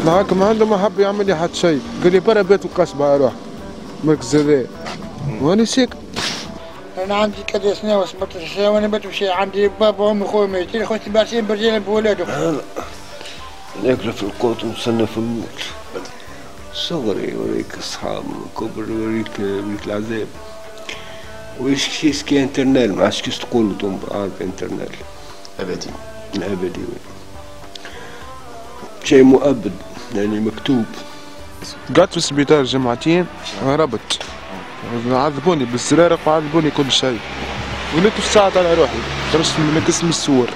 معاك ما عنده ما حب يعمل لي حتى شيء، قال لي برا بيت القصبة أروح مركز هذا وأنا ساكت. أنا عندي كذا سنة وصبرت الشيء وأنا بتمشي عندي بابا وأمي خويا ميتين خوتي بارسين برجال بولادهم. أنا ناكل في القوت ونستنى في الموت. صغري يوريك أصحاب كبر يوريك العذاب. وإيش كيس كي انترنال ما عادش كيس تقول انتم عارف انترنال. أبدي. أبدي. شيء مؤبد يعني مكتوب. قعدت في السبيطار جمعتين هربت عذبوني بالزرارق وعذبوني كل شيء وليت في ساعة على روحي خرجت من قسم السور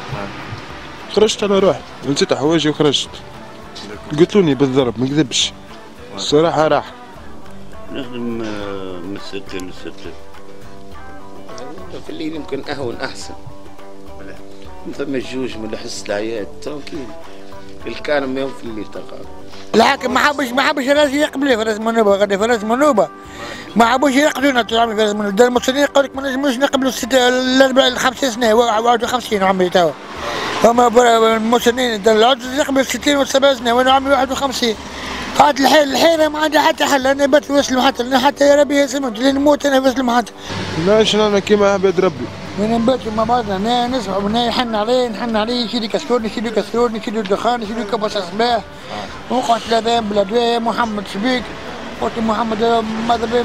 خرجت على روحي نسيت حوايجي وخرجت قتلوني بالضرب ما نكذبش الصراحة راح نخدم من الستة للستة في الليل يمكن أهون أحسن ما ثماش جوج من حس العياد ترانكيل الكان يوم في الليل تقع الحاكم ما حبش الناس يقبلوا في راس منوبه غادي في راس منوبه ما حبوش يقبلونا طول عمري في راس منوبه المسلمين يقول لك ما نجموش نقبلوا 50 سنه 51 عمري توا هما المسلمين العجز يقبلوا 60 و70 سنه وانا عمري 51 قعدت الحيره ما عندها حتى حل انا بات في وسط المحطه حتى يا ربي يسلمك لين نموت انا في وسط المحطه. لاش انا كيما عباد ربي من نباتوا مع بعضنا نسمع ونا يحن عليه يشيل كسرون يشيل الدخان يشيل كبس صباح وقعت لا بلا دواء محمد شبيك قلت محمد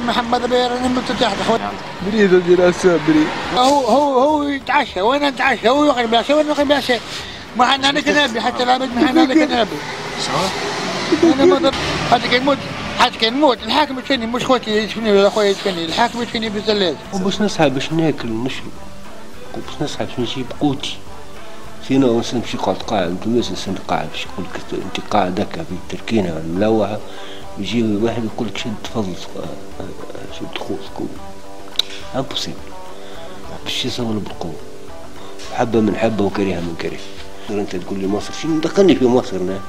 محمد بير نمت تحت خويا بريد الدراسة بريد هو يتعشى وانا نتعشى هو يقعد بالعشاء وانا نقعد بالعشاء ما حنا انا كنابي حتى العباد ما حنا انا كنابي انا ما حتى كان نموت الحاكم يدفني مش خوتي يدفني ولا خويا يدفني الحاكم يدفني في الثلاجة وباش نسعى باش ناكل ونشرب وباش نسعى باش نجيب قوتي سينا ونسن نمشي قاعد قاعد نتوما نسن قاعد باش يقول لك انت قاعد هكا في التركينه ملوعه يجي واحد يقول لك شد فضل شد خوذك امبوسيبل باش يصور بالقوه حبه من حبه وكريهه من كريه انت تقول لي مصر شنو دخلني في مصر انا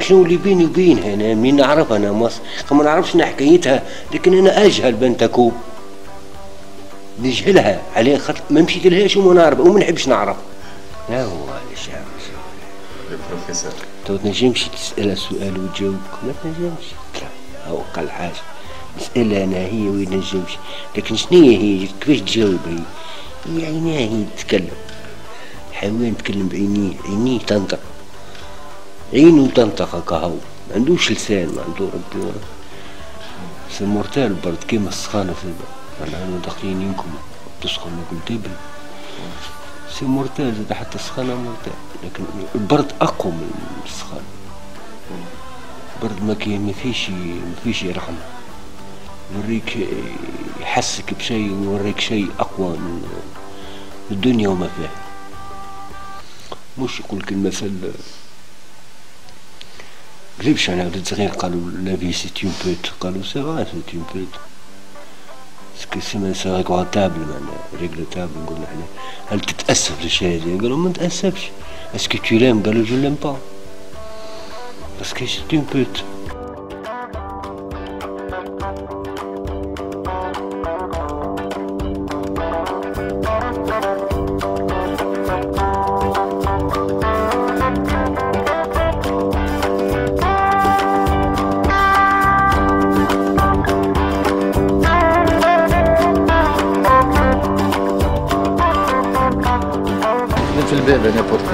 شنو اللي بيني وبينها انا منين نعرف انا مصر ما نعرفش حكايتها لكن انا اجهل بنتكو نجهلها عليه خاطر ما مشيت لهاش وما نعرف وما نحبش نعرف لا هو الشعب البروفيسور تو تنجمش تسأل سؤال وتجاوبك ما تنجمش أو أقل حاجة مسألة أنا هي وين نجمش لكن شنيا هي كيفاش تجاوب هي عينيها هي تتكلم الحيوان يتكلم بعينيه عينيه تنطق عينه تنطق هكا هو ما عندوش لسان ما عنده ربي سي مورتال برد كيما السخانة في أنا داخلين ينكم تسخن نقول تبل سي مورتال زاد حتى السخانة مورتال لكن البرد أقوى من السخانة البرد ما فيش رحمة يوريك يحسك بشيء ويوريك شيء أقوى من الدنيا وما فيها مش يقولك المثل قريبش أنا ولد صغير قالوا لا في سي اون بوت قالوا سي فري سي اون بوت سكو سي سي ريغوتابل معناها ريغلوتابل نقولو حنا هل تتأسف للشيء هذا قالوا ما نتأسفش اسكو تو لام قالوا جو لام با باسكو سي اون بوت في الباب انا بورتي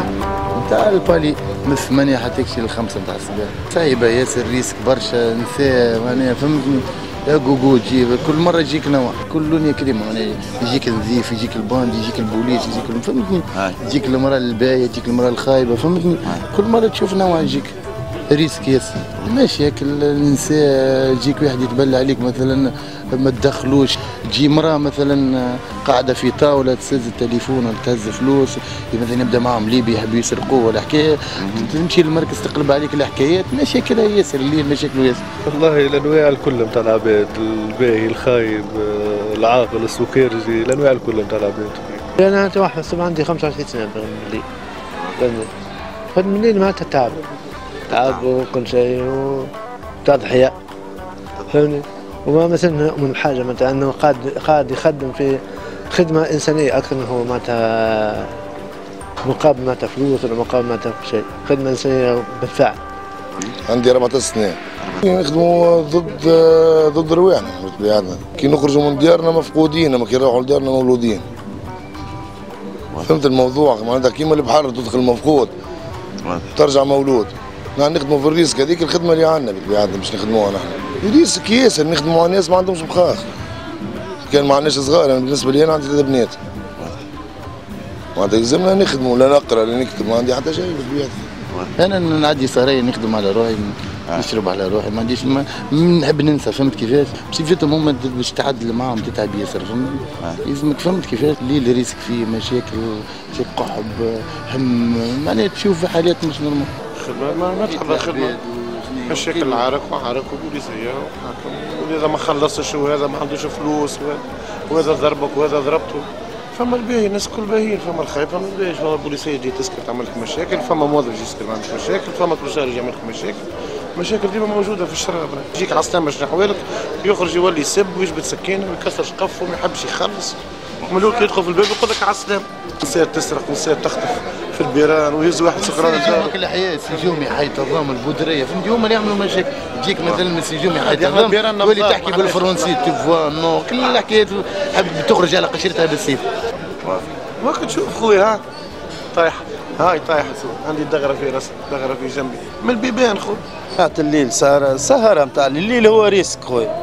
نتاع البالي من 8 حتى يكشي ل5 نتاع الصباح صعيبه ياسر ريسك برشا نساء معناها فهمتني يا جوجو تجيب كل مره يجيك نوع كل لون يا كريم معناها يجيك النظيف يجيك الباند يجيك البوليس يجيك فهمتني يجيك المراه البايه يجيك المراه الخايبه فهمتني كل مره تشوف نوع يجيك ريسك ياسر. مشاكل النساء، يجيك واحد يتبلى عليك مثلا ما تدخلوش، تجي مرأة مثلا قاعدة في طاولة تسز التليفون ولا تهز فلوس، مثلا يبدا معهم ليبي يحبوا يسرقوه ولا حكاية، تمشي للمركز تقلب عليك الحكايات، مشاكلها ياسر، اللي مشاكل ياسر. والله الانواع الكل نتاع العباد، الباهي الخايب العاقل السكرجي، الانواع الكل نتاع العباد. انا توحد عندي 25 سنه بالملي، فالملي معناتها تعب وكل شيء وتضحية، فهمني؟ وما مثلا نؤمن بحاجه معناتها انه قاعد يخدم في خدمه انسانيه اكثر من هو معناتها مقابل معناتها فلوس ولا مقابل معناتها شيء، خدمه انسانيه بالفعل. عندي 14 سنه نخدموا ضد رواحنا بطبيعتنا، كي نخرجوا من ديارنا مفقودين، اما كي نروحوا لدارنا مولودين. فهمت الموضوع؟ معناتها كيما البحر تدخل مفقود ترجع مولود. نحن نخدموا في الريسك، هذيك الخدمه اللي عندنا بطبيعتنا باش نخدموها نحن. ريسك ياسر، نخدموا مع ناس ما عندهمش بخاخ. كان ما عندناش صغار، انا بالنسبه لي انا عندي 3 بنات. معناتها يلزمنا نخدموا، لا نقرا لا نكتب، ما عندي حتى شيء بطبيعتي. انا نعدي سهرية نخدم على روحي، نشرب على روحي، ما عنديش نحب ننسى. فهمت كيفاش؟ بصفتهم هما باش تعدل معاهم تتعب ياسر، فهمت؟ يلزمك فهمت كيفاش؟ اللي ريسك فيه مشاكل قحب هم، معناها تشوف في حالات مش نورمال. خدمة ما تحب الخدمة، مشاكل عارك وبوليسية، وإذا ما خلصش وهذا ما عندوش فلوس وهذا ضربك وهذا ضربته. فما الباهي الناس كل باهيين، فما الخايب فما الباهي، فما البوليسية تجي تسكر تعمل لك مشاكل، فما موظف يجي يسكر ما عندك مشاكل، فما كل شهر يجي يعمل لك مشاكل. مشاكل ديما موجودة في الشراب، يجيك عسلان باش نحوالك يخرج يولي يسب ويجبد سكينة ويكسر شقف وما يحبش يخلص، ملوك يدخل في الباب يقول لك عسلان. نساء تسرق ونساء تخطف في البيران ويهز واحد سكران يجيبك الحياة سجومي حيط الرام البودرية، فهمتي؟ هما اللي يعملوا مشاكل، تجيك مثلا من سجومي حيط الرام تولي تحكي بالفرنسي تفوا نو، كل الحكايات حب تخرج على قشرتها بالسيف. وقت تشوف خويا ها طايحة، هاي طايحة عندي دغرة في راسي، دغرة في جنبي، من البيبان خويا. ساعة الليل سهرة نتاع الليل هو ريسك خويا،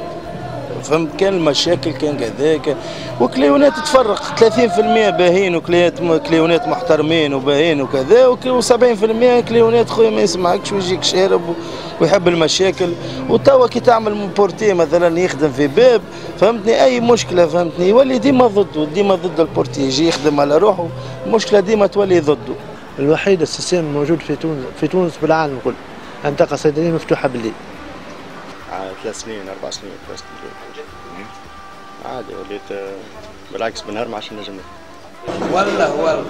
فهمت؟ كان المشاكل كان كذاك، وكليونات تفرق 30% باهين وكليونات محترمين وباهين وكذا، و70% كليونات خويا ما يسمعكش ويجيك شارب ويحب المشاكل. وتوا كي تعمل بورتي مثلا يخدم في باب، فهمتني؟ اي مشكله فهمتني يولي ديما ضده، ديما ضد البورتي، يجي يخدم على روحه المشكله ديما تولي ضده. الوحيد السيستم موجود في تونس بالعالم الكل، منطقه صيدليه مفتوحه بالليل. 3 سنين 4 سنين عادي، وليت بالعكس بالنهار ما عادش نجم. والله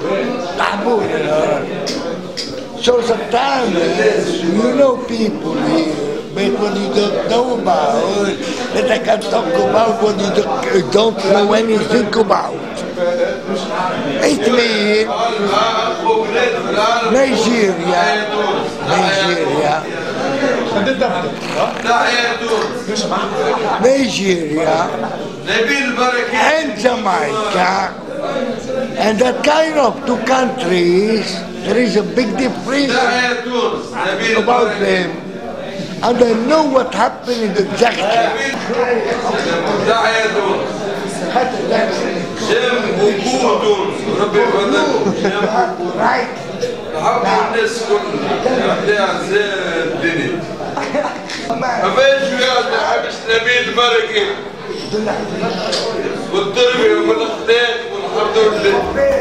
محبوب النهار. So sometimes you know people here, but when you don't know about that I can talk about when you don't know anything about. It means Nigeria. Nigeria and Jamaica, and that kind of two countries, there is a big difference about them, and I know what happened in the jacket. Right. الناس كلها الدنيا ما فيش ويانا حبش نبيل بركه والتربيه والاخلاق والحمد لله.